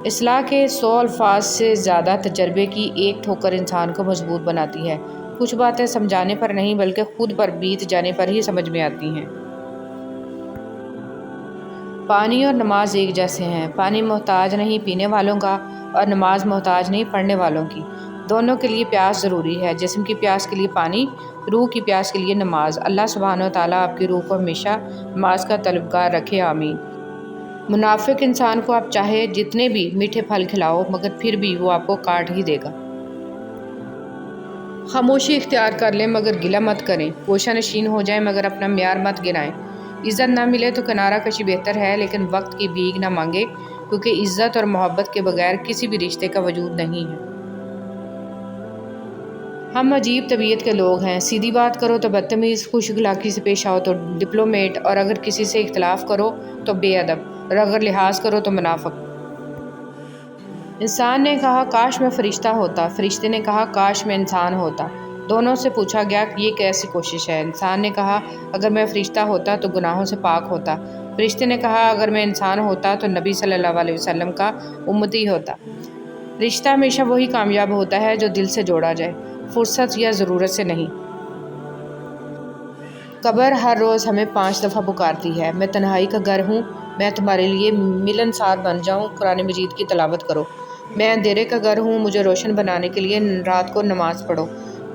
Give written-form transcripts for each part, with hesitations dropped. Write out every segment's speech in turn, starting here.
اصلاح کے 100 الفاظ سے زیادہ تجربے کی ایک ٹھوکر انسان کو مضبوط بناتی ہے۔ کچھ باتیں سمجھانے پر نہیں بلکہ خود پر بیت جانے پر ہی سمجھ میں آتی ہیں۔ پانی اور نماز ایک جیسے ہیں۔ پانی محتاج نہیں پینے والوں کا اور نماز محتاج نہیں پڑھنے والوں کی۔ دونوں کے لیے پیاس ضروری ہے، جسم کی پیاس کے لیے پانی، روح کی پیاس کے لیے نماز۔ اللہ سبحانہ وتعالیٰ آپ کی روح کو ہمیشہ نماز کا طلبگار رکھے، آمین۔ منافق انسان کو آپ چاہے جتنے بھی میٹھے پھل کھلاؤ مگر پھر بھی وہ آپ کو کاٹ ہی دے گا۔ خاموشی اختیار کر لیں مگر گلہ مت کریں، گوشہ نشین ہو جائیں مگر اپنا معیار مت گرائیں۔ عزت نہ ملے تو کنارہ کشی بہتر ہے، لیکن وقت کی بھیک نہ مانگے، کیونکہ عزت اور محبت کے بغیر کسی بھی رشتے کا وجود نہیں ہے۔ ہم عجیب طبیعت کے لوگ ہیں، سیدھی بات کرو تو بدتمیز، خوش اخلاقی سے پیش آؤ تو ڈپلومیٹ، اور اگر کسی سے اختلاف کرو تو بے ادب، اور اگر لحاظ کرو تو منافق۔ انسان نے کہا کاش میں فرشتہ ہوتا، فرشتے نے کہا کاش میں انسان ہوتا۔ دونوں سے پوچھا گیا کہ یہ کیسی کوشش ہے؟ انسان نے کہا اگر میں فرشتہ ہوتا تو گناہوں سے پاک ہوتا۔ فرشتے نے کہا اگر میں انسان ہوتا تو نبی صلی اللہ علیہ وسلم کا امتی ہوتا۔ رشتہ ہمیشہ وہی کامیاب ہوتا ہے جو دل سے جوڑا جائے، فرصت یا ضرورت سے نہیں۔ قبر ہر روز ہمیں 5 دفعہ پکارتی ہے، میں تنہائی کا گھر ہوں، میں تمہارے لیے ملنسار بن جاؤں، قرآن مجید کی تلاوت کرو۔ میں اندھیرے کا گھر ہوں، مجھے روشن بنانے کے لیے رات کو نماز پڑھو۔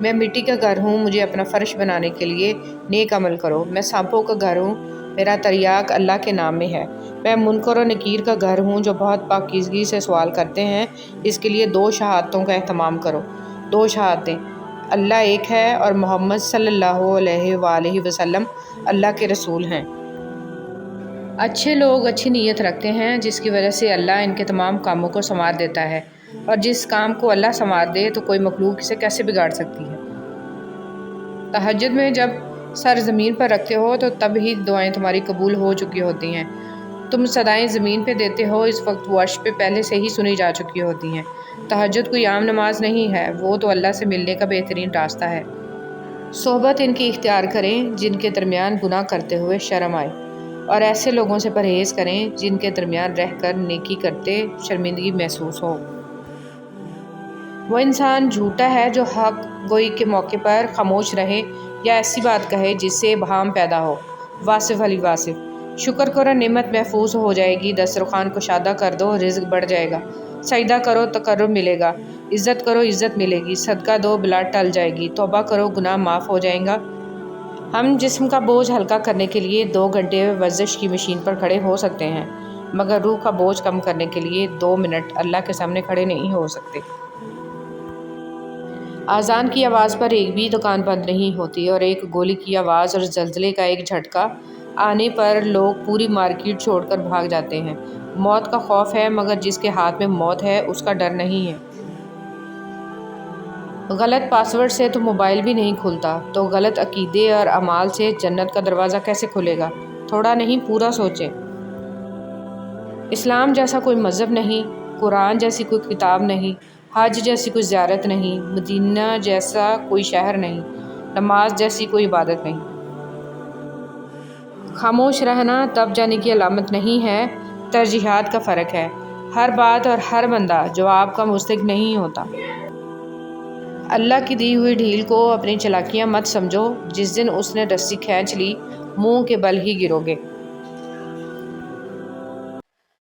میں مٹی کا گھر ہوں، مجھے اپنا فرش بنانے کے لیے نیک عمل کرو۔ میں سانپوں کا گھر ہوں، میرا تریاق اللہ کے نام میں ہے۔ میں منکر و نکیر کا گھر ہوں جو بہت پاکیزگی سے سوال کرتے ہیں، اس کے لیے 2 شہادتوں کا اہتمام کرو۔ 2 شہادتیں، اللہ ایک ہے اور محمد صلی اللہ علیہ وآلہ وسلم اللہ کے رسول ہیں۔ اچھے لوگ اچھی نیت رکھتے ہیں جس کی وجہ سے اللہ ان کے تمام کاموں کو سنوار دیتا ہے، اور جس کام کو اللہ سنوار دے تو کوئی مخلوق اسے کیسے بگاڑ سکتی ہے۔ تہجد میں جب سر زمین پر رکھتے ہو تو تب ہی دعائیں تمہاری قبول ہو چکی ہوتی ہیں۔ تم صدائیں زمین پہ دیتے ہو، اس وقت وہ عرش پہ پہلے سے ہی سنی جا چکی ہوتی ہیں۔ تہجد کوئی عام نماز نہیں ہے، وہ تو اللہ سے ملنے کا بہترین راستہ ہے۔ صحبت ان کی اختیار کریں جن کے درمیان گناہ کرتے ہوئے شرم آئے، اور ایسے لوگوں سے پرہیز کریں جن کے درمیان رہ کر نیکی کرتے شرمندگی محسوس ہو۔ وہ انسان جھوٹا ہے جو حق گوئی کے موقع پر خاموش رہے یا ایسی بات کہے جس سے ابہام پیدا ہو۔ واصف علی واصف۔ شکر کرو نعمت محفوظ ہو جائے گی، دسترخوان کشادہ کر دو رزق بڑھ جائے گا، سجدہ کرو تقرب ملے گا، عزت کرو عزت ملے گی، صدقہ دو بلا ٹل جائے گی، توبہ کرو گناہ معاف ہو جائیں گا۔ ہم جسم کا بوجھ ہلکا کرنے کے لیے 2 گھنٹے ورزش کی مشین پر کھڑے ہو سکتے ہیں، مگر روح کا بوجھ کم کرنے کے لیے 2 منٹ اللہ کے سامنے کھڑے نہیں ہو سکتے۔ اذان کی آواز پر ایک بھی دکان بند نہیں ہوتی، اور ایک گولی کی آواز اور زلزلے کا ایک جھٹکا آنے پر لوگ پوری مارکیٹ چھوڑ کر بھاگ جاتے ہیں۔ موت کا خوف ہے مگر جس کے ہاتھ میں موت ہے اس کا ڈر نہیں ہے۔ غلط پاسورڈ سے تو موبائل بھی نہیں کھلتا، تو غلط عقیدے اور اعمال سے جنت کا دروازہ کیسے کھلے گا؟ تھوڑا نہیں پورا سوچیں۔ اسلام جیسا کوئی مذہب نہیں، قرآن جیسی کوئی کتاب نہیں، حج جیسی کوئی زیارت نہیں، مدینہ جیسا کوئی شہر نہیں، نماز جیسی کوئی عبادت نہیں۔ خاموش رہنا تب جانے کی علامت نہیں ہے، ترجیحات کا فرق ہے۔ ہر بات اور ہر بندہ جواب کا مستحق نہیں ہوتا۔ اللہ کی دی ہوئی ڈھیل کو اپنی چالاکیاں مت سمجھو، جس دن اس نے رسی کھینچ لی منہ کے بل ہی گرو گے۔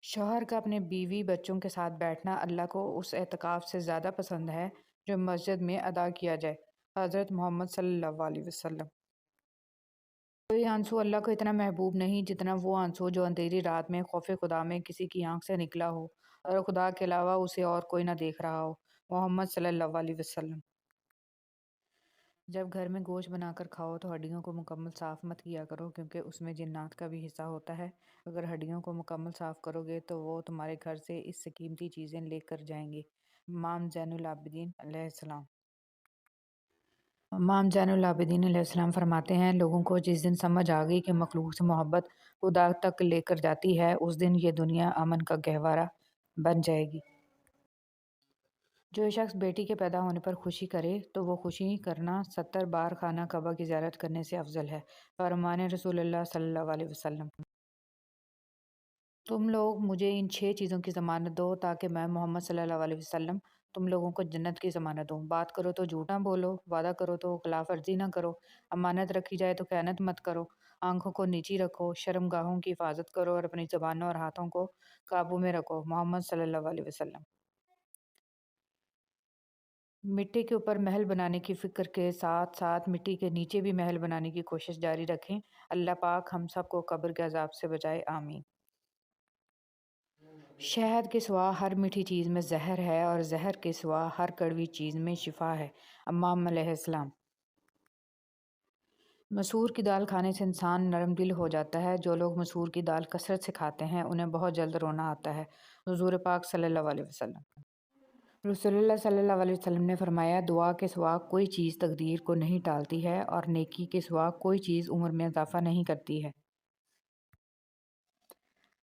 شوہر کا اپنے بیوی بچوں کے ساتھ بیٹھنا اللہ کو اس اعتکاف سے زیادہ پسند ہے جو مسجد میں ادا کیا جائے۔ حضرت محمد صلی اللہ علیہ وسلم۔ کوئی آنسو اللہ کو اتنا محبوب نہیں جتنا وہ آنسو جو اندھیری رات میں خوف خدا میں کسی کی آنکھ سے نکلا ہو، اور خدا کے علاوہ اسے اور کوئی نہ دیکھ رہا ہو۔ محمد صلی اللہ علیہ وسلم۔ جب گھر میں گوشت بنا کر کھاؤ تو ہڈیوں کو مکمل صاف مت کیا کرو، کیونکہ اس میں جنات کا بھی حصہ ہوتا ہے۔ اگر ہڈیوں کو مکمل صاف کرو گے تو وہ تمہارے گھر سے اس سے قیمتی چیزیں لے کر جائیں گے۔ امام زین العابدین علیہ السلام۔ امام زین العابدین علیہ السلام فرماتے ہیں لوگوں کو جس دن سمجھ آ گئی کہ مخلوق سے محبت خدا تک لے کر جاتی ہے، اس دن یہ دنیا امن کا گہوارہ بن جائے گی۔ جو شخص بیٹی کے پیدا ہونے پر خوشی کرے تو وہ خوشی کرنا 70 بار خانہ کعبہ کی زیارت کرنے سے افضل ہے۔ فرمان رسول اللہ صلی اللہ علیہ وسلم۔ تم لوگ مجھے ان 6 چیزوں کی ضمانت دو تاکہ میں محمد صلی اللہ علیہ وسلم تم لوگوں کو جنت کی ضمانت دوں۔ بات کرو تو جھوٹ نہ بولو، وعدہ کرو تو خلاف ورزی نہ کرو، امانت رکھی جائے تو خیانت مت کرو، آنکھوں کو نیچی رکھو، شرم گاہوں کی حفاظت کرو اور اپنی زبانوں اور ہاتھوں کو قابو میں رکھو۔ محمد صلی اللہ علیہ وسلم۔ مٹی کے اوپر محل بنانے کی فکر کے ساتھ ساتھ مٹی کے نیچے بھی محل بنانے کی کوشش جاری رکھیں۔ اللہ پاک ہم سب کو قبر کے عذاب سے بچائے، آمین۔ شہد کے سوا ہر میٹھی چیز میں زہر ہے اور زہر کے سوا ہر کڑوی چیز میں شفا ہے، امام علیہ السلام۔ مسور کی دال کھانے سے انسان نرم دل ہو جاتا ہے۔ جو لوگ مسور کی دال کثرت سے کھاتے ہیں انہیں بہت جلد رونا آتا ہے، حضور پاک صلی اللہ علیہ وسلم۔ رسول اللہ صلی اللہ علیہ وسلم نے فرمایا، دعا کے سوا کوئی چیز تقدیر کو نہیں ٹالتی ہے اور نیکی کے سوا کوئی چیز عمر میں اضافہ نہیں کرتی ہے۔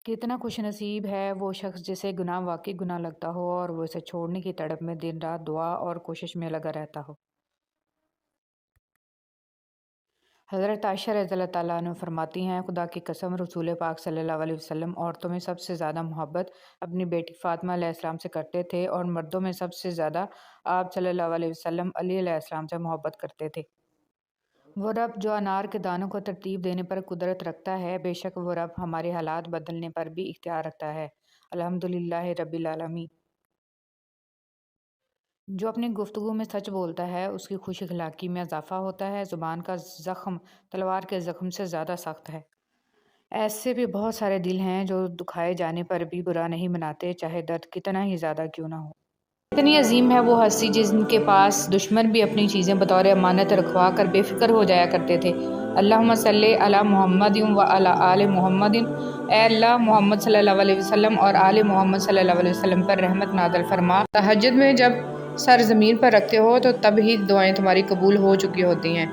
کتنا خوش نصیب ہے وہ شخص جسے گناہ واقعی گناہ لگتا ہو اور وہ اسے چھوڑنے کی تڑپ میں دن رات دعا اور کوشش میں لگا رہتا ہو۔ حضرت عائشہ رضی اللہ تعالیٰ عنہ فرماتی ہیں، خدا کی قسم رسول پاک صلی اللہ علیہ وسلم عورتوں میں سب سے زیادہ محبت اپنی بیٹی فاطمہ علیہ السلام سے کرتے تھے اور مردوں میں سب سے زیادہ آپ صلی اللہ علیہ وسلم علی علیہ السلام سے محبت کرتے تھے۔ وہ رب جو انار کے دانوں کو ترتیب دینے پر قدرت رکھتا ہے، بے شک وہ رب ہمارے حالات بدلنے پر بھی اختیار رکھتا ہے، الحمدللہ رب العالمین۔ جو اپنی گفتگو میں سچ بولتا ہے اس کی خوش اخلاقی میں اضافہ ہوتا ہے۔ زبان کا زخم تلوار کے زخم سے زیادہ سخت ہے۔ ایسے بھی بہت سارے دل ہیں جو دکھائے جانے پر بھی برا نہیں مناتے، چاہے درد کتنا ہی زیادہ کیوں نہ ہو۔ اتنی عظیم ہے وہ ہستی جن کے پاس دشمن بھی اپنی چیزیں بطور امانت رکھوا کر بے فکر ہو جایا کرتے تھے۔ اللہم صلی علی محمد و علی آل محمد۔ اے اللہ محمد صلی اللہ علیہ وسلم اور آل محمد صلی اللہ علیہ وسلم پر رحمت نازل فرما۔ تہجد میں جب سر زمین پر رکھتے ہو تو تب ہی دعائیں تمہاری قبول ہو چکی ہوتی ہیں۔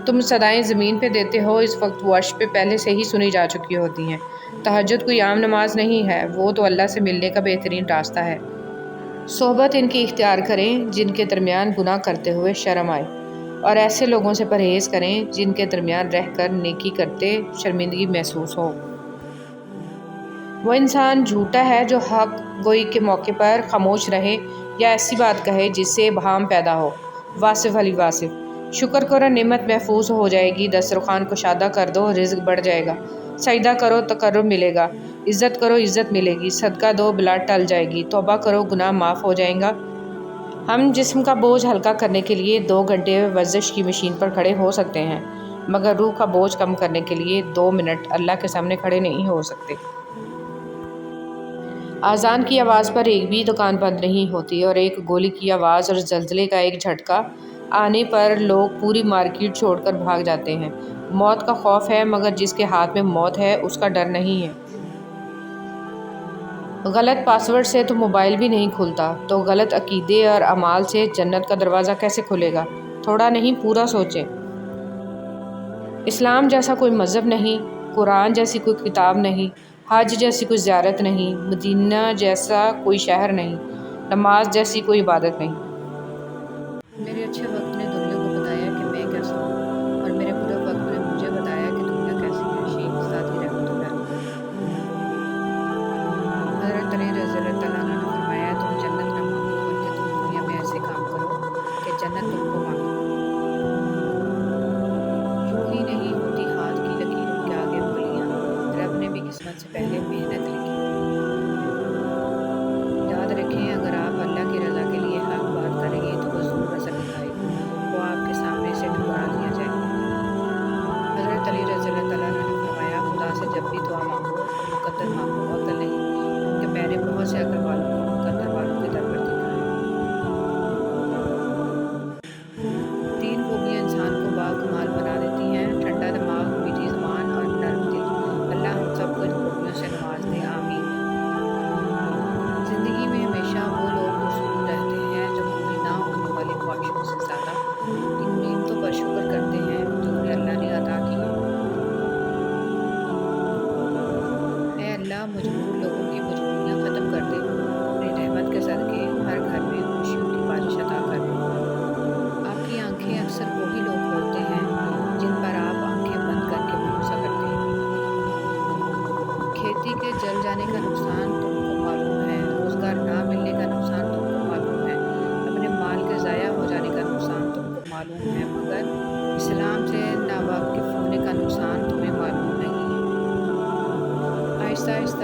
تم صدائیں زمین پہ دیتے ہو، اس وقت وہ عرش پہ پہلے سے ہی سنی جا چکی ہوتی ہیں۔ تہجد کوئی عام نماز نہیں ہے، وہ تو اللہ سے ملنے کا بہترین راستہ ہے۔ صحبت ان کی اختیار کریں جن کے درمیان گناہ کرتے ہوئے شرم آئے، اور ایسے لوگوں سے پرہیز کریں جن کے درمیان رہ کر نیکی کرتے شرمندگی محسوس ہو۔ وہ انسان جھوٹا ہے جو حق گوئی کے موقع پر خاموش رہے یا ایسی بات کہے جس سے ابہام پیدا ہو۔ واصف علی واصف۔ شکر کرو نعمت محفوظ ہو جائے گی، دسترخوان کشادہ کر دو رزق بڑھ جائے گا، سجدہ کرو تقرب ملے گا، عزت کرو عزت ملے گی، صدقہ دو بلا ٹل جائے گی، توبہ کرو گناہ معاف ہو جائیں گا۔ ہم جسم کا بوجھ ہلکا کرنے کے لیے 2 گھنٹے ورزش کی مشین پر کھڑے ہو سکتے ہیں، مگر روح کا بوجھ کم کرنے کے لیے 2 منٹ اللہ کے سامنے کھڑے نہیں ہو سکتے۔ اذان کی آواز پر ایک بھی دکان بند نہیں ہوتی، اور ایک گولی کی آواز اور زلزلے کا ایک جھٹکا آنے پر لوگ پوری مارکیٹ چھوڑ کر بھاگ جاتے ہیں۔ موت کا خوف ہے مگر جس کے ہاتھ میں موت ہے اس کا ڈر نہیں ہے۔ غلط پاس ورڈ سے تو موبائل بھی نہیں کھلتا، تو غلط عقیدے اور اعمال سے جنت کا دروازہ کیسے کھلے گا؟ تھوڑا نہیں پورا سوچیں۔ اسلام جیسا کوئی مذہب نہیں، قرآن جیسی کوئی کتاب نہیں، حج جیسی کوئی زیارت نہیں، مدینہ جیسا کوئی شہر نہیں، نماز جیسی کوئی عبادت نہیں۔ میرے اچھے وقت نے دنیا کو بتایا کہ میں کیسا ہوں اور میرے برے وقت نے مجھے بتایا کہ دنیا کیسی ہے، شیخ سعدی رحمۃ اللہ علیہ۔ حضرت علی رضی اللہ تعالیٰ عنہ نے فرمایا، تم جنت نہ مانگو بلکہ تم دنیا میں ایسے کام کرو کہ جنت تم کو مانگے۔ یوں ہی نہیں ہوتی ہاتھ کی لکیروں کے آگے انگلیاں، رب نے بھی قسمت سے پہلے محنت لکھی۔ یاد رکھیں اگر آپ اللہ کی رضا کے لیے حق بات کریں گے تو وہ ضرور اثر دکھائے گی۔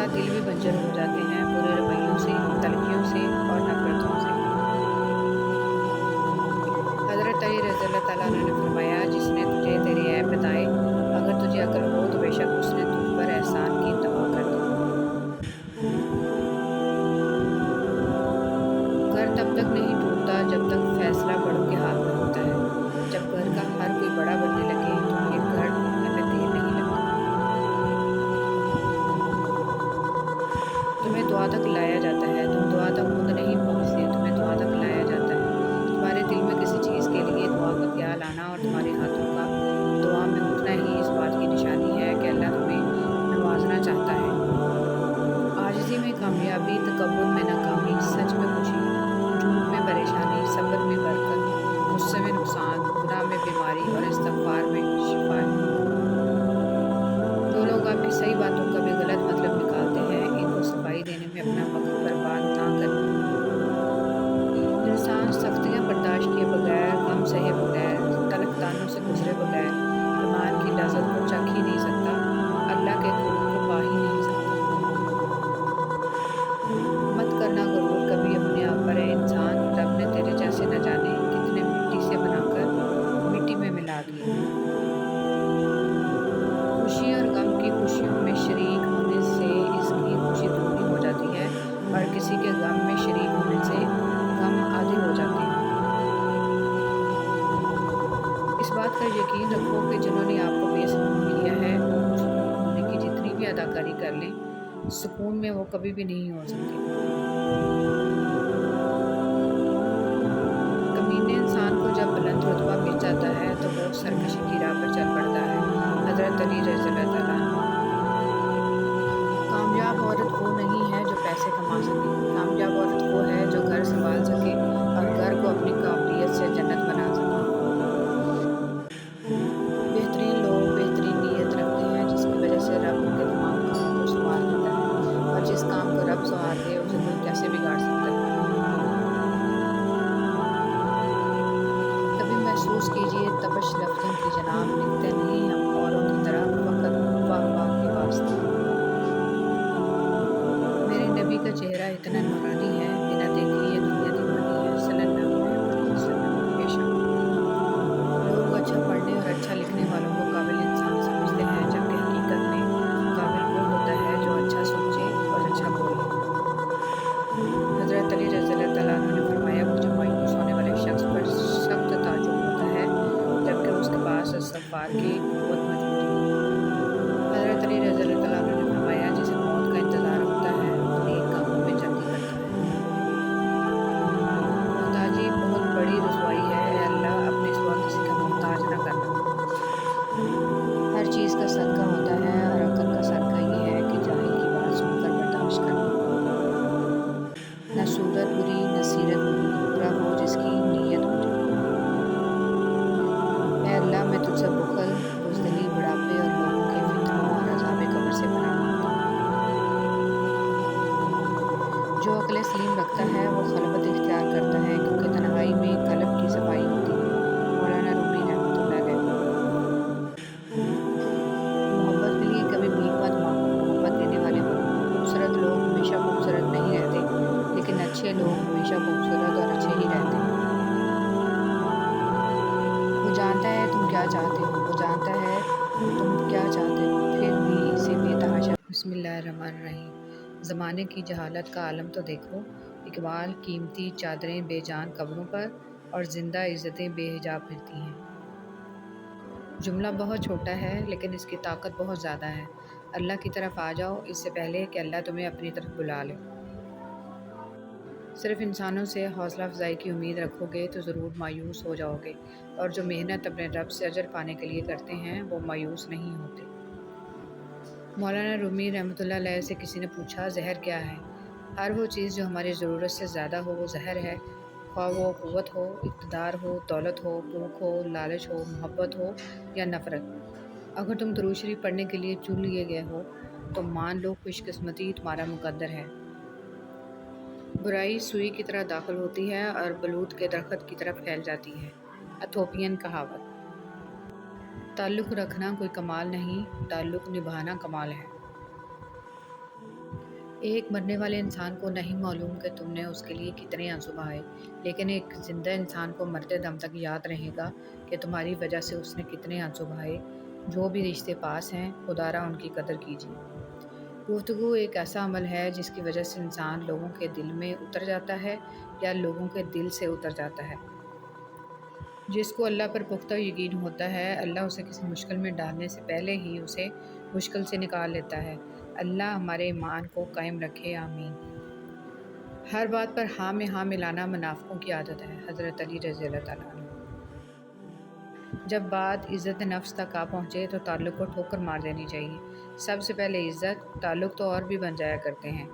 ساتھ دل بھی بنجر ہو جاتے ہیں برے رویوں سے، تلخیوں سے اور نفرتوں سے۔ حضرت علی رضی اللہ تعالیٰ عنہ نے فرمایا، جس نے تجھے تیرے عیب بتائے، اگر تجھے عقل ہو تو بے شک اس نے تجھ پر احسان کی انتہا کر دی۔ گھر تب تک نہیں ٹوٹتا جب تک فیصلہ بڑوں کے ہاتھ میں ہوتا ہے۔ جب گھر کا ہر کوئی بڑا بننے لگے تو پھر گھر ٹوٹنے میں دیر نہیں لگتی۔ تمہیں دعا تک لایا جاتا ہے، تم دعا تک خود نہیں پہنچتے، تمہیں دعا تک لایا جاتا ہے۔ تمہارے دل میں کسی چیز کے لیے دعا کا خیال آنا اور تمہارے ہاتھوں کا دعا میں اٹھنا ہی اس بات کی نشانی ہے کہ اللہ تمہیں نوازنا چاہتا ہے۔ عاجزی میں کامیابی، تکبر میں ناکامی، سچ میں خوشی، جھوٹ میں پریشانی، صبر میں برکت، غصے میں نقصان، گناہ میں بیماری اور استغفار میں شفا ہے۔ جو لوگ آپ کی صحیح باتوں کا بھی غلط مطلب نکالتے ہیں، ان کو صفائی دینے میں اپنا وقت برباد نہ کریں۔ انسان سختیاں برداشت کیے بغیر، غم سہے بغیر، تلخ طعنوں سے گزرے بغیر ایمان کی لذت کو چکھ ہی نہیں سکتا، اللہ کے قرب کو پا ہی نہیں سکتا۔ مت کرنا غرور کبھی اپنے آپ پر، اے انسان، رب نے تیرے جیسے نہ جانے کتنے مٹی سے بنا کر مٹی میں ملا دیے۔ خوشی اور غم کی خوشیوں میں شریک ہونے سے اس کی خوشی دوگنی ہو جاتی ہے اور کسی کے غم میں شریک ہونے سے غم آدھے ہو جاتے ہیں۔ اس بات کا یقین رکھو کہ جنہوں نے آپ کو بے سکون کیا ہے وہ پرسکون ہونے کی جتنی بھی اداکاری کر لیں، سکون میں وہ کبھی بھی نہیں ہو سکتے۔ کمینے انسان کو جب بلند رتبہ مل جاتا ہے تو وہ سرکشی کی راہ پر چل پڑتا ہے۔ حضرت علی رضی اللہ تعالیٰ عنہ۔ کامیاب عورت وہ نہیں ہے جو پیسے کما سکے، کامیاب عورت وہ ہے جو گھر سنبھال سکے اور گھر کو اپنی قابلیت سے جنت بنا سکے۔ بہترین لوگ بہترین نیت رکھتے ہیں جس کی وجہ سے رب ان کے تمام کاموں کو سنوار دیتا ہے، اور جس کام کو رب سنوار دے اسے کوئی کیسے بگاڑ سکتا ہے۔ کبھی محسوس کیجئے تپش لفظوں کی جناب لکھتے نہیں ہم اوروں کی طرح فقط واہ واہ کے واسطے۔ میرے نبی کا چہرہ اتنا نورانی ہے، بنا دیکھے یہ دنیا دیوانی ہے، صلی اللہ علیہ وسلم۔ بے شک لوگ اچھا پڑھنے اور اچھا لکھنے والوں کو قابل انسان سمجھتے ہیں، جبکہ حقیقت میں قابل وہ ہوتا ہے جو اچھا سوچے اور اچھا بولے۔ حضرت علی رضی اللہ تعالیٰ عنہ نے فرمایا، مجھے مایوس ہونے والے شخص پر سخت تعجب ہوتا ہے جبکہ اس کے پاس استغفار کی قوت موجود ہو۔ حضرت علی رضی اللہ تعالیٰ عنہ نے فرمایا، جسے موت کا انتظار ہوتا ہے وہ نیک کاموں میں جلدی کرتا ہے۔ محتاجی بہت بڑی رسوائی ہے، اے اللہ اپنے سوا کسی کا محتاج نہ کرنا۔ ہر چیز کا صدقہ ہوتا ہے اور عقل کا صدقہ یہ ہے کہ جاہل کی بات سن کر برداشت کرنا۔ نہ صورت بری نہ سیرت بری، برا ہو جس کی نیت بری۔ اے اللہ میں تجھ سے بخل، بزدلی، بڑھاپے اور لوگوں کے فتنوں اور عذاب قبر سے پناہ مانگتا ہوں۔ جو عقل سلیم رکھتا ہے وہ خلوت اختیار کرتا ہے کیونکہ تنہائی میں قلب کی صفائی ہوتی ہے۔ مولانا رومی رحمۃ اللہ علیہ۔ محبت کے لیے کبھی بھیک مت مانگو، محبت دینے والے بنو۔ خوبصورت لوگ ہمیشہ خوبصورت نہیں رہتے، لیکن اچھے لوگ ہمیشہ خوبصورت اور اچھے ہی رہتے ہیں۔ وہ جانتا ہے تم کیا چاہتے ہو، وہ جانتا ہے تم کیا چاہتے ہو، پھر بھی اسے بے تحاشا۔ بسم اللہ الرحمن الرحیم۔ زمانے کی جہالت کا عالم تو دیکھو، اقبال، قیمتی چادریں بے جان قبروں پر اور زندہ عزتیں بے حجاب پھرتی ہیں۔ جملہ بہت چھوٹا ہے لیکن اس کی طاقت بہت زیادہ ہے۔ اللہ کی طرف آ جاؤ اس سے پہلے کہ اللہ تمہیں اپنی طرف بلا لے۔ صرف انسانوں سے حوصلہ افزائی کی امید رکھو گے تو ضرور مایوس ہو جاؤ گے، اور جو محنت اپنے رب سے اجر پانے کے لیے کرتے ہیں وہ مایوس نہیں ہوتے۔ مولانا رومی رحمۃ اللہ علیہ سے کسی نے پوچھا، زہر کیا ہے؟ ہر وہ چیز جو ہماری ضرورت سے زیادہ ہو وہ زہر ہے، خواہ وہ قوت ہو، اقتدار ہو، دولت ہو، بھوک ہو، لالچ ہو، محبت ہو یا نفرت۔ اگر تم درود شریف پڑھنے کے لیے چن لیے گئے ہو تو مان لو خوش قسمتی تمہارا مقدر ہے۔ برائی سوئی کی طرح داخل ہوتی ہے اور بلوط کے درخت کی طرف پھیل جاتی ہے۔ ایتھوپین کہاوت۔ تعلق رکھنا کوئی کمال نہیں، تعلق نبھانا کمال ہے۔ ایک مرنے والے انسان کو نہیں معلوم کہ تم نے اس کے لیے کتنے آنسو بہائے، لیکن ایک زندہ انسان کو مرتے دم تک یاد رہے گا کہ تمہاری وجہ سے اس نے کتنے آنسو بہائے۔ جو بھی رشتے پاس ہیں، خدا را ان کی قدر کیجیے۔ گفتگو ایک ایسا عمل ہے جس کی وجہ سے انسان لوگوں کے دل میں اتر جاتا ہے یا لوگوں کے دل سے اتر جاتا ہے۔ جس کو اللہ پر پختہ یقین ہوتا ہے، اللہ اسے کسی مشکل میں ڈالنے سے پہلے ہی اسے مشکل سے نکال لیتا ہے۔ اللہ ہمارے ایمان کو قائم رکھے، آمین۔ ہر بات پر ہاں میں ہاں ملانا منافقوں کی عادت ہے۔ حضرت علی رضی اللہ تعالیٰ عنہ۔ جب بات عزت نفس تک آ پہنچے تو تعلق کو ٹھوکر مار دینی چاہیے۔ سب سے پہلے عزت، تعلق تو اور بھی بن جایا کرتے ہیں۔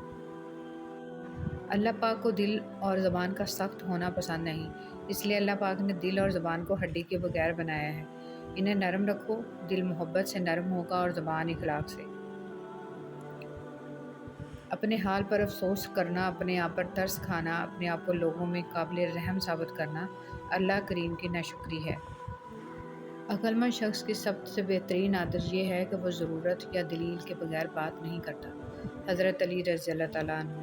اللہ پاک کو دل اور زبان کا سخت ہونا پسند نہیں، اس لیے اللہ پاک نے دل اور زبان کو ہڈی کے بغیر بنایا ہے۔ انہیں نرم رکھو، دل محبت سے نرم ہوگا اور زبان اخلاق سے۔ اپنے حال پر افسوس کرنا، اپنے آپ پر ترس کھانا، اپنے آپ کو لوگوں میں قابل رحم ثابت کرنا اللہ کریم کی ناشکری ہے۔ عقل مند شخص کی سب سے بہترین عادت یہ ہے کہ وہ ضرورت یا دلیل کے بغیر بات نہیں کرتا۔ حضرت علی رضی اللہ تعالیٰ عنہ۔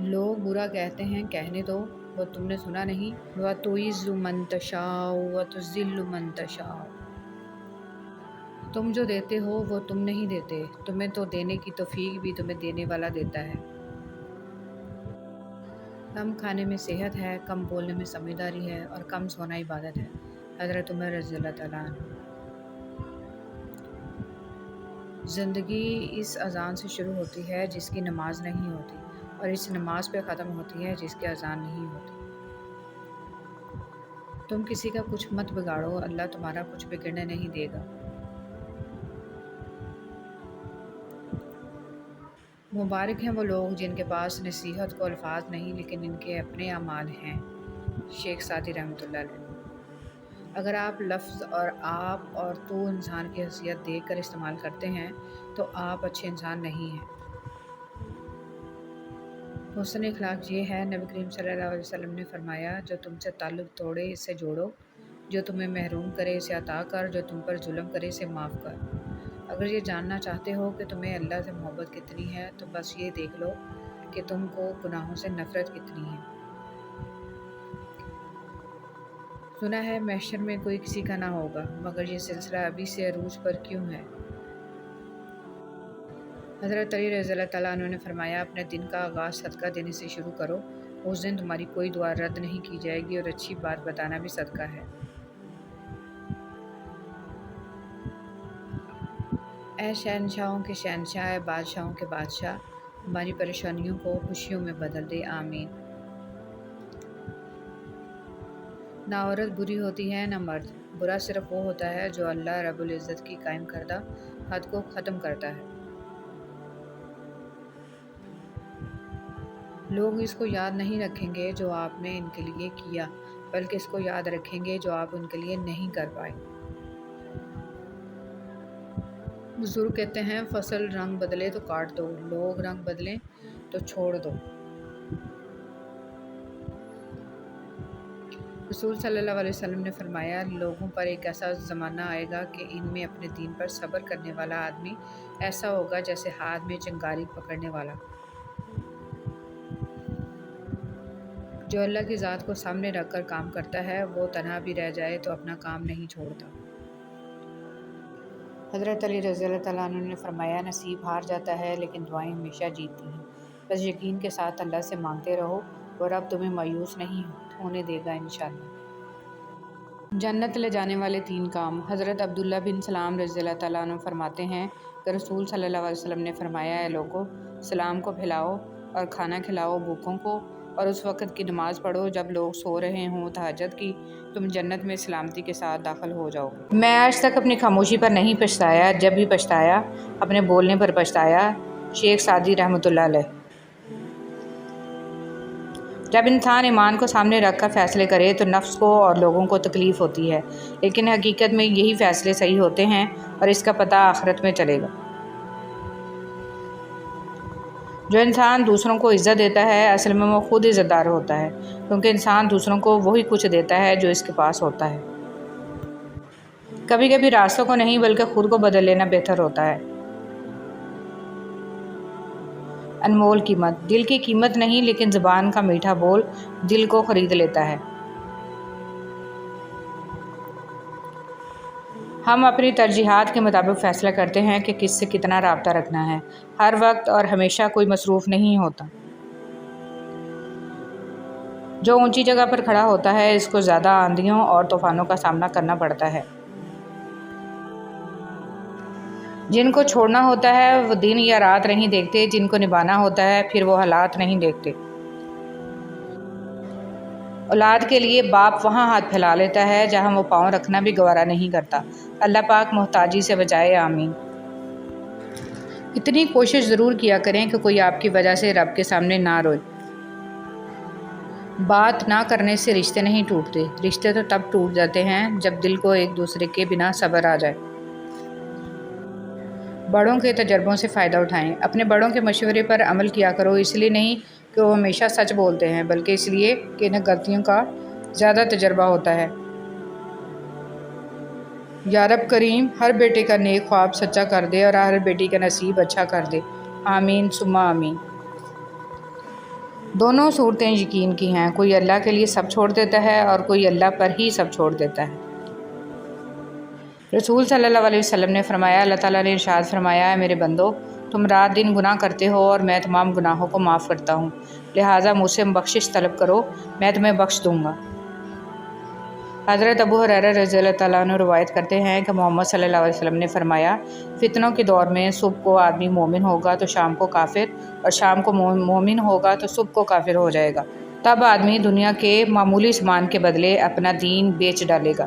لوگ برا کہتے ہیں، کہنے دو، وہ تم نے سنا نہیں؟ وَتُعِزُّ مَن تَشَاءُ وَتُذِلُّ مَن تَشَاءُ۔ تم جو دیتے ہو وہ تم نہیں دیتے، تمہیں تو دینے کی توفیق بھی تمہیں دینے والا دیتا ہے۔ کم کھانے میں صحت ہے، کم بولنے میں سمجھداری ہے، اور کم سونا عبادت ہے۔ حضرت عمر رضی اللہ تعالیٰ عنہ۔ زندگی اس اذان سے شروع ہوتی ہے جس کی نماز نہیں ہوتی، اور اس نماز پہ ختم ہوتی ہے جس کی اذان نہیں ہوتی۔ تم کسی کا کچھ مت بگاڑو، اللہ تمہارا کچھ بگڑنے نہیں دے گا۔ مبارک ہیں وہ لوگ جن کے پاس نصیحت کو الفاظ نہیں لیکن ان کے اپنے اعمال ہیں۔ شیخ سعدی رحمۃ اللہ علیہ۔ اگر آپ لفظ اور آپ اور تو انسان کی حیثیت دیکھ کر استعمال کرتے ہیں تو آپ اچھے انسان نہیں ہیں۔ حسن اخلاق یہ ہے، نبی کریم صلی اللہ علیہ وسلم نے فرمایا، جو تم سے تعلق توڑے اسے جوڑو، جو تمہیں محروم کرے اسے عطا کر، جو تم پر ظلم کرے اسے معاف کر۔ اگر یہ جاننا چاہتے ہو کہ تمہیں اللہ سے محبت کتنی ہے تو بس یہ دیکھ لو کہ تم کو گناہوں سے نفرت کتنی ہے۔ سنا ہے محشر میں کوئی کسی کا نہ ہوگا، مگر یہ سلسلہ ابھی سے عروج پر کیوں ہے؟ حضرت علی رضی اللہ تعالیٰ عنہ نے فرمایا، اپنے دن کا آغاز صدقہ دینے سے شروع کرو، اس دن تمہاری کوئی دعا رد نہیں کی جائے گی، اور اچھی بات بتانا بھی صدقہ ہے۔ اے شہنشاہوں کے شہنشاہ، اے بادشاہوں کے بادشاہ، ہماری پریشانیوں کو خوشیوں میں بدل دے، آمین۔ نہ عورت بری ہوتی ہے نہ مرد، برا صرف وہ ہوتا ہے جو اللہ رب العزت کی قائم کردہ حد کو ختم کرتا ہے۔ لوگ اس کو یاد نہیں رکھیں گے جو آپ نے ان کے لیے کیا، بلکہ اس کو یاد رکھیں گے جو آپ ان کے لیے نہیں کر پائے۔ بزرگ کہتے ہیں، فصل رنگ بدلے تو کاٹ دو، لوگ رنگ بدلیں تو چھوڑ دو۔ رسول صلی اللہ علیہ وسلم نے فرمایا، لوگوں پر ایک ایسا زمانہ آئے گا کہ ان میں اپنے دین پر صبر کرنے والا آدمی ایسا ہوگا جیسے ہاتھ میں چنگاری پکڑنے والا۔ جو اللہ کی ذات کو سامنے رکھ کر کام کرتا ہے وہ تنہا بھی رہ جائے تو اپنا کام نہیں چھوڑتا۔ حضرت علی رضی اللہ تعالیٰ عنہ نے فرمایا، نصیب ہار جاتا ہے لیکن دعائیں ہمیشہ جیتتی ہیں۔ بس یقین کے ساتھ اللہ سے مانگتے رہو، اور اب تمہیں مایوس نہیں ہونے دے گا انشاءاللہ۔ جنت لے جانے والے 3 کام۔ حضرت عبداللہ بن سلام رضی اللہ تعالیٰ عنہ فرماتے ہیں کہ رسول صلی اللہ علیہ وسلم نے فرمایا، اے لوگو، سلام کو پھیلاؤ اور کھانا کھلاؤ بھوکوں کو، اور اس وقت کی نماز پڑھو جب لوگ سو رہے ہوں، تہجد کی، تم جنت میں سلامتی کے ساتھ داخل ہو جاؤ گے۔ میں آج تک اپنی خاموشی پر نہیں پچھتایا، جب بھی پچھتایا اپنے بولنے پر پچھتایا۔ شیخ سعدی رحمۃ اللہ علیہ۔ جب انسان ایمان کو سامنے رکھ کر فیصلے کرے تو نفس کو اور لوگوں کو تکلیف ہوتی ہے، لیکن حقیقت میں یہی فیصلے صحیح ہوتے ہیں، اور اس کا پتہ آخرت میں چلے گا۔ جو انسان دوسروں کو عزت دیتا ہے اصل میں وہ خود عزت دار ہوتا ہے، کیونکہ انسان دوسروں کو وہی کچھ دیتا ہے جو اس کے پاس ہوتا ہے۔ کبھی کبھی راستوں کو نہیں بلکہ خود کو بدل لینا بہتر ہوتا ہے۔ انمول قیمت، دل کی قیمت نہیں لیکن زبان کا میٹھا بول دل کو خرید لیتا ہے۔ ہم اپنی ترجیحات کے مطابق فیصلہ کرتے ہیں کہ کس سے کتنا رابطہ رکھنا ہے۔ ہر وقت اور ہمیشہ کوئی مصروف نہیں ہوتا۔ جو اونچی جگہ پر کھڑا ہوتا ہے اس کو زیادہ آندھیوں اور طوفانوں کا سامنا کرنا پڑتا ہے۔ جن کو چھوڑنا ہوتا ہے وہ دن یا رات نہیں دیکھتے، جن کو نبھانا ہوتا ہے پھر وہ حالات نہیں دیکھتے۔ اولاد کے لیے باپ وہاں ہاتھ پھیلا لیتا ہے جہاں وہ پاؤں رکھنا بھی گوارا نہیں کرتا۔ اللہ پاک محتاجی سے بچائے، آمین۔ اتنی کوشش ضرور کیا کریں کہ کوئی آپ کی وجہ سے رب کے سامنے نہ روئے۔ بات نہ کرنے سے رشتے نہیں ٹوٹتے، رشتے تو تب ٹوٹ جاتے ہیں جب دل کو ایک دوسرے کے بنا صبر آ جائے۔ بڑوں کے تجربوں سے فائدہ اٹھائیں، اپنے بڑوں کے مشورے پر عمل کیا کرو، اس لیے نہیں کہ وہ ہمیشہ سچ بولتے ہیں بلکہ اس لیے کہ انہیں غلطیوں کا زیادہ تجربہ ہوتا ہے۔ یا رب کریم ہر بیٹے کا نیک خواب سچا کر دے اور ہر بیٹی کا نصیب اچھا کر دے، آمین ثم آمین۔ دونوں صورتیں یقین کی ہیں، کوئی اللہ کے لیے سب چھوڑ دیتا ہے اور کوئی اللہ پر ہی سب چھوڑ دیتا ہے۔ رسول صلی اللہ علیہ وسلم نے فرمایا، اللہ تعالیٰ نے ارشاد فرمایا، اے میرے بندو، تم رات دن گناہ کرتے ہو اور میں تمام گناہوں کو معاف کرتا ہوں، لہٰذا مجھ سے بخشش طلب کرو، میں تمہیں بخش دوں گا۔ حضرت ابو ہریرہ رضی اللہ تعالیٰ عنہ روایت کرتے ہیں کہ محمد صلی اللہ علیہ وسلم نے فرمایا، فتنوں کے دور میں صبح کو آدمی مومن ہوگا تو شام کو کافر، اور شام کو مومن ہوگا تو صبح کو کافر ہو جائے گا۔ تب آدمی دنیا کے معمولی سامان کے بدلے اپنا دین بیچ ڈالے گا۔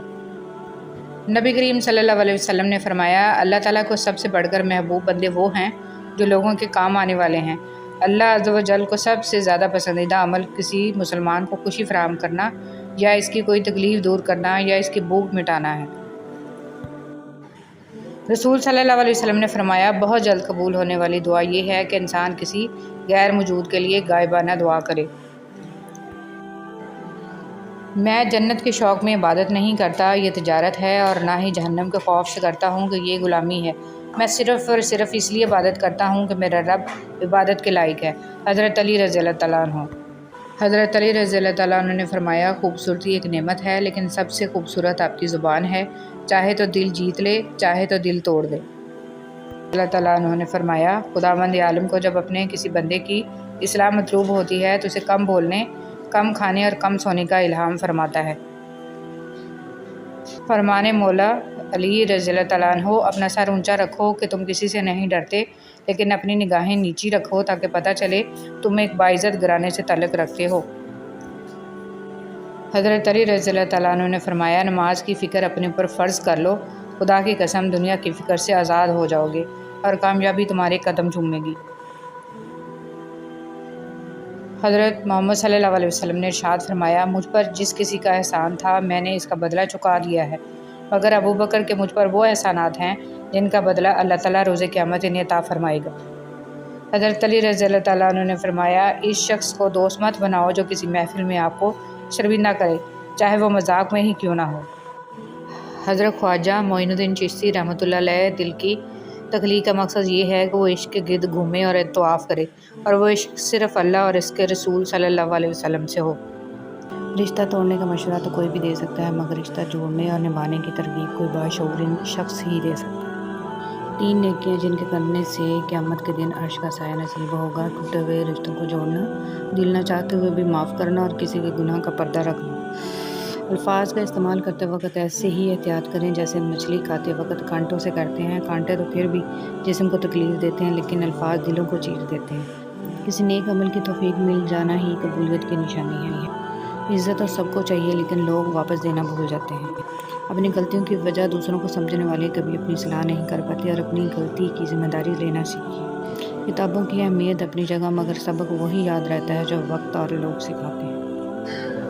نبی کریم صلی اللہ علیہ وسلم نے فرمایا، اللہ تعالیٰ کو سب سے بڑھ کر محبوب بندے وہ ہیں جو لوگوں کے کام آنے والے ہیں۔ اللہ عز و جل کو سب سے زیادہ پسندیدہ عمل کسی مسلمان کو خوشی فراہم کرنا یا اس کی کوئی تکلیف دور کرنا یا اس کی بھوک مٹانا ہے۔ رسول صلی اللہ علیہ وسلم نے فرمایا، بہت جلد قبول ہونے والی دعا یہ ہے کہ انسان کسی غیر موجود کے لیے غائبانہ دعا کرے۔ میں جنت کے شوق میں عبادت نہیں کرتا، یہ تجارت ہے، اور نہ ہی جہنم کے خوف سے کرتا ہوں کہ یہ غلامی ہے۔ میں صرف اور صرف اس لیے عبادت کرتا ہوں کہ میرا رب عبادت کے لائق ہے۔ حضرت علی رضی اللہ تعالیٰ عنہ۔ حضرت علی رضی اللہ تعالیٰ عنہ نے فرمایا، خوبصورتی ایک نعمت ہے لیکن سب سے خوبصورت آپ کی زبان ہے، چاہے تو دل جیت لے چاہے تو دل توڑ دے۔ اللہ تعالیٰ عنہ نے فرمایا، خداوند عالم کو جب اپنے کسی بندے کی اصلاح مطلوب ہوتی ہے تو اسے کم بولنے، کم کھانے اور کم سونے کا الہام فرماتا ہے۔ فرمانے مولا علی رضی اللہ تعالیٰ عنہ، اپنا سر اونچا رکھو کہ تم کسی سے نہیں ڈرتے، لیکن اپنی نگاہیں نیچی رکھو تاکہ پتہ چلے تم ایک باعزت گھرانے سے تعلق رکھتے ہو۔ حضرت علی رضی اللہ تعالیٰ عنہ نے فرمایا، نماز کی فکر اپنے اوپر فرض کر لو، خدا کی قسم دنیا کی فکر سے آزاد ہو جاؤ گے اور کامیابی تمہارے قدم چومے گی۔ حضرت محمد صلی اللہ علیہ وسلم نے ارشاد فرمایا، مجھ پر جس کسی کا احسان تھا میں نے اس کا بدلہ چکا دیا ہے، مگر ابو بکر کے مجھ پر وہ احسانات ہیں جن کا بدلہ اللہ تعالیٰ روز قیامت انہیں عطا فرمائے گا۔ حضرت علی رضی اللہ تعالیٰ عنہ نے فرمایا، اس شخص کو دوست مت بناؤ جو کسی محفل میں آپ کو شرمندہ کرے، چاہے وہ مذاق میں ہی کیوں نہ ہو۔ حضرت خواجہ معین الدین چشتی رحمۃ اللہ علیہ، دل کی تخلیق کا مقصد یہ ہے کہ وہ عشق کے گرد گھومے اور طواف کرے، اور وہ عشق صرف اللہ اور اس کے رسول صلی اللہ علیہ وسلم سے ہو۔ رشتہ توڑنے کا مشورہ تو کوئی بھی دے سکتا ہے، مگر رشتہ جوڑنے اور نبھانے کی ترغیب کوئی باشعور شخص ہی دے سکتا ہے۔ 3 نیکیاں جن کے کرنے سے قیامت کے دن عرش کا سایہ نصیب ہوگا: ٹوٹے ہوئے رشتوں کو جوڑنا، دل نہ چاہتے ہوئے بھی معاف کرنا، اور کسی کے گناہ کا پردہ رکھنا۔ الفاظ کا استعمال کرتے وقت ایسے ہی احتیاط کریں جیسے مچھلی کھاتے وقت کانٹوں سے کرتے ہیں۔ کانٹے تو پھر بھی جسم کو تکلیف دیتے ہیں لیکن الفاظ دلوں کو چیر دیتے ہیں۔ کسی نیک عمل کی توفیق مل جانا ہی قبولیت کی نشانی ہے۔ عزت تو سب کو چاہیے لیکن لوگ واپس دینا بھول جاتے ہیں۔ اپنی غلطیوں کی وجہ دوسروں کو سمجھنے والے کبھی اپنی اصلاح نہیں کر پاتے، اور اپنی غلطی کی ذمہ داری لینا سیکھیے۔ کتابوں کی اہمیت اپنی جگہ، مگر سبق وہی یاد رہتا ہے جو وقت اور لوگ سکھاتے ہیں۔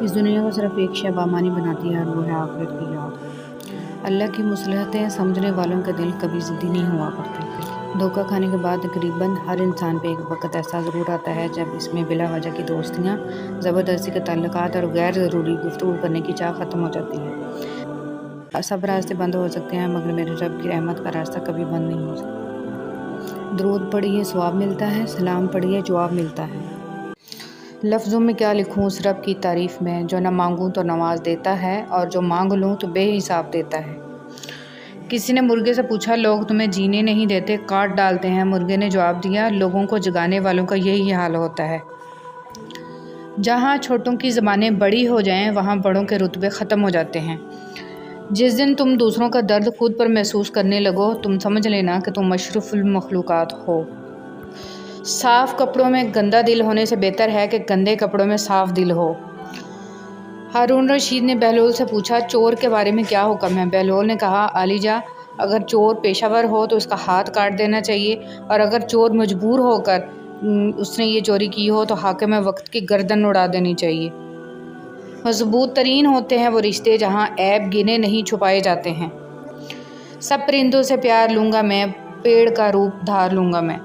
اس دنیا کو صرف ایک شے بامانی بناتی ہے اور وہ ہے آخرت کی یاد۔ اللہ کی مصلحتیں سمجھنے والوں کے دل کبھی ضدی نہیں ہوا کرتے۔ دھوکہ کھانے کے بعد تقریباً ہر انسان پہ ایک وقت ایسا ضرور آتا ہے جب اس میں بلا وجہ کی دوستیاں، زبردستی کے تعلقات اور غیر ضروری گفتگو کرنے کی چاہ ختم ہو جاتی ہے۔ سب راستے بند ہو سکتے ہیں مگر میرے رب کی رحمت کا راستہ کبھی بند نہیں ہو سکتا۔ درود پڑھیے ثواب ملتا ہے، سلام پڑھیے جواب ملتا ہے۔ لفظوں میں کیا لکھوں اس رب کی تعریف میں، جو نہ مانگوں تو نواز دیتا ہے اور جو مانگ لوں تو بے حساب دیتا ہے۔ کسی نے مرغے سے پوچھا لوگ تمہیں جینے نہیں دیتے، کاٹ ڈالتے ہیں؟ مرغے نے جواب دیا لوگوں کو جگانے والوں کا یہی حال ہوتا ہے۔ جہاں چھوٹوں کی زبانیں بڑی ہو جائیں وہاں بڑوں کے رتبے ختم ہو جاتے ہیں۔ جس دن تم دوسروں کا درد خود پر محسوس کرنے لگو تم سمجھ لینا کہ تم اشرف المخلوقات ہو۔ صاف کپڑوں میں گندا دل ہونے سے بہتر ہے کہ گندے کپڑوں میں صاف دل ہو۔ ہارون رشید نے بہلول سے پوچھا چور کے بارے میں کیا حکم ہے؟ بہلول نے کہا عالی جاں، اگر چور پیشہ ور ہو تو اس کا ہاتھ کاٹ دینا چاہیے، اور اگر چور مجبور ہو کر اس نے یہ چوری کی ہو تو حاکم وقت کی گردن اڑا دینی چاہیے۔ مضبوط ترین ہوتے ہیں وہ رشتے جہاں عیب گنے نہیں چھپائے جاتے ہیں۔ سب پرندوں سے پیار لوں گا میں، پیڑ کا روپ دھار لوں گا میں۔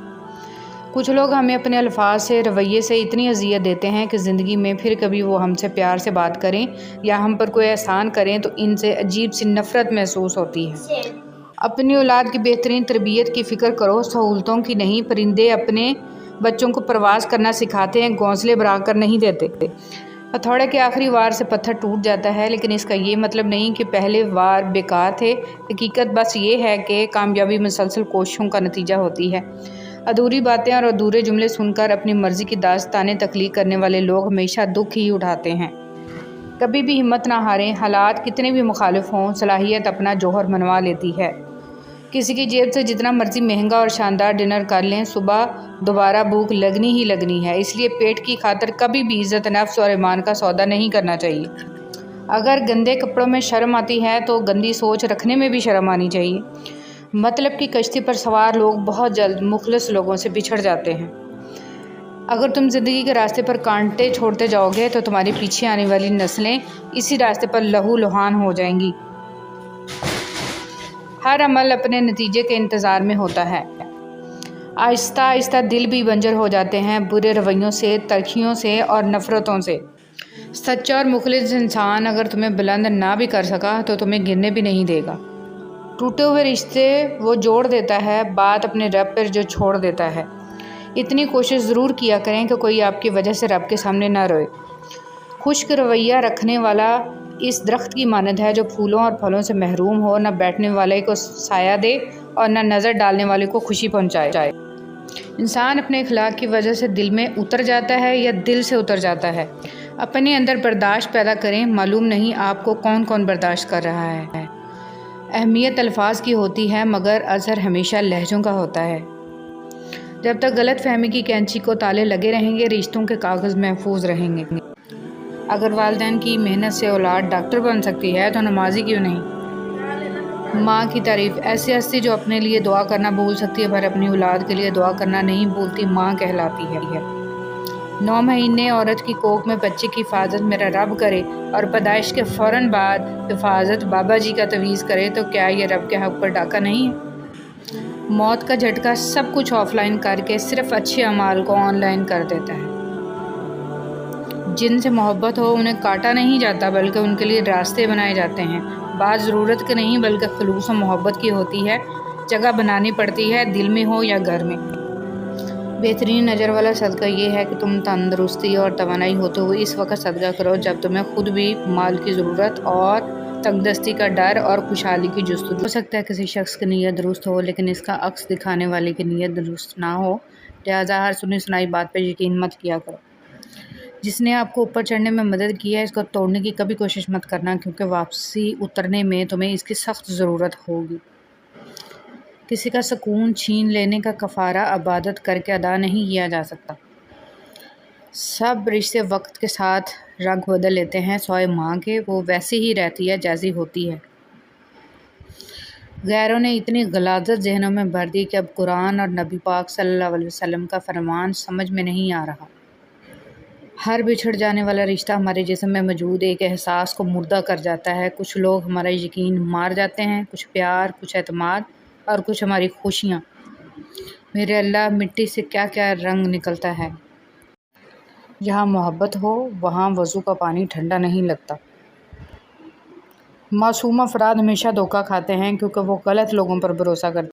کچھ لوگ ہمیں اپنے الفاظ سے، رویے سے اتنی اذیت دیتے ہیں کہ زندگی میں پھر کبھی وہ ہم سے پیار سے بات کریں یا ہم پر کوئی احسان کریں تو ان سے عجیب سی نفرت محسوس ہوتی ہے۔ اپنی اولاد کی بہترین تربیت کی فکر کرو، سہولتوں کی نہیں۔ پرندے اپنے بچوں کو پرواز کرنا سکھاتے ہیں، گھونسلے بنا کر نہیں دیتے۔ ہتھوڑے کے آخری وار سے پتھر ٹوٹ جاتا ہے، لیکن اس کا یہ مطلب نہیں کہ پہلے وار بیکار تھے۔ حقیقت بس یہ ہے کہ کامیابی مسلسل کوششوں کا نتیجہ ہوتی ہے۔ ادھوری باتیں اور ادھورے جملے سن کر اپنی مرضی کی داستانیں تخلیق کرنے والے لوگ ہمیشہ دکھ ہی اٹھاتے ہیں۔ کبھی بھی ہمت نہ ہاریں، حالات کتنے بھی مخالف ہوں، صلاحیت اپنا جوہر منوا لیتی ہے۔ کسی کی جیب سے جتنا مرضی مہنگا اور شاندار ڈنر کر لیں، صبح دوبارہ بھوک لگنی ہی لگنی ہے۔ اس لیے پیٹ کی خاطر کبھی بھی عزت نفس اور ایمان کا سودا نہیں کرنا چاہیے۔ اگر گندے کپڑوں میں شرم آتی ہے تو گندی سوچ رکھنے میں بھی شرم آنی چاہیے۔ مطلب کی کشتی پر سوار لوگ بہت جلد مخلص لوگوں سے بچھڑ جاتے ہیں۔ اگر تم زندگی کے راستے پر کانٹے چھوڑتے جاؤ گے تو تمہاری پیچھے آنے والی نسلیں اسی راستے پر لہو لہان ہو جائیں گی۔ ہر عمل اپنے نتیجے کے انتظار میں ہوتا ہے۔ آہستہ آہستہ دل بھی بنجر ہو جاتے ہیں، برے رویوں سے، تلخیوں سے اور نفرتوں سے۔ سچا اور مخلص انسان اگر تمہیں بلند نہ بھی کر سکا تو تمہیں گرنے بھی نہیں دے گا۔ ٹوٹے ہوئے رشتے وہ جوڑ دیتا ہے، بات اپنے رب پر جو چھوڑ دیتا ہے۔ اتنی کوشش ضرور کیا کریں کہ کوئی آپ کی وجہ سے رب کے سامنے نہ روئے۔ خشک رویہ رکھنے والا اس درخت کی مانند ہے جو پھولوں اور پھلوں سے محروم ہو، نہ بیٹھنے والے کو سایہ دے اور نہ نظر ڈالنے والے کو خوشی پہنچائے۔ انسان اپنے اخلاق کی وجہ سے دل میں اتر جاتا ہے یا دل سے اتر جاتا ہے۔ اپنے اندر برداشت پیدا کریں، معلوم نہیں آپ کو کون کون برداشت کر رہا ہے۔ اہمیت الفاظ کی ہوتی ہے مگر اثر ہمیشہ لہجوں کا ہوتا ہے۔ جب تک غلط فہمی کی کینچی کو تالے لگے رہیں گے رشتوں کے کاغذ محفوظ رہیں گے۔ اگر والدین کی محنت سے اولاد ڈاکٹر بن سکتی ہے تو نمازی کیوں نہیں؟ ماں کی تعریف ایسی ہستی جو اپنے لیے دعا کرنا بھول سکتی ہے پر اپنی اولاد کے لیے دعا کرنا نہیں بھولتی ماں کہلاتی ہے۔ 9 مہینے عورت کی کوکھ میں بچے کی حفاظت میرا رب کرے اور پیدائش کے فوراً بعد حفاظت بابا جی کا تعویذ کرے تو کیا یہ رب کے حق پر ڈاکہ نہیں ہے؟ موت کا جھٹکا سب کچھ آف لائن کر کے صرف اچھے اعمال کو آن لائن کر دیتا ہے۔ جن سے محبت ہو انہیں کاٹا نہیں جاتا بلکہ ان کے لیے راستے بنائے جاتے ہیں۔ بات ضرورت کی نہیں بلکہ خلوص و محبت کی ہوتی ہے۔ جگہ بنانی پڑتی ہے، دل میں ہو یا گھر میں۔ بہترین اجر والا صدقہ یہ ہے کہ تم تندرستی اور توانائی ہوتے ہوئے اس وقت صدقہ کرو جب تمہیں خود بھی مال کی ضرورت اور تنگ دستی کا ڈر اور خوشحالی کی جستجو ہو سکتا ہے کسی شخص کی نیت درست ہو لیکن اس کا عکس دکھانے والے کی نیت درست نہ ہو، لہٰذا ہر سنی سنائی بات پر یقین مت کیا کرو۔ جس نے آپ کو اوپر چڑھنے میں مدد کی ہے اس کو توڑنے کی کبھی کوشش مت کرنا کیونکہ واپسی اترنے میں تمہیں اس کی سخت ضرورت ہوگی۔ کسی کا سکون چھین لینے کا کفارہ عبادت کر کے ادا نہیں کیا جا سکتا۔ سب رشتے وقت کے ساتھ رنگ بدل لیتے ہیں سوائے ماں کے، وہ ویسی ہی رہتی ہے جیسی ہوتی ہے۔ غیروں نے اتنی غلاظت ذہنوں میں بھر دی کہ اب قرآن اور نبی پاک صلی اللہ علیہ وسلم کا فرمان سمجھ میں نہیں آ رہا۔ ہر بچھڑ جانے والا رشتہ ہمارے جسم میں موجود ایک احساس کو مردہ کر جاتا ہے۔ کچھ لوگ ہمارا یقین مار جاتے ہیں، کچھ پیار، کچھ اعتماد اور کچھ ہماری خوشیاں۔ میرے اللہ، مٹی سے کیا کیا رنگ نکلتا ہے۔ جہاں محبت ہو وہاں وضو کا پانی ٹھنڈا نہیں لگتا۔ معصوم افراد ہمیشہ دھوکہ کھاتے ہیں کیونکہ وہ غلط لوگوں پر بھروسہ کرتے ہیں۔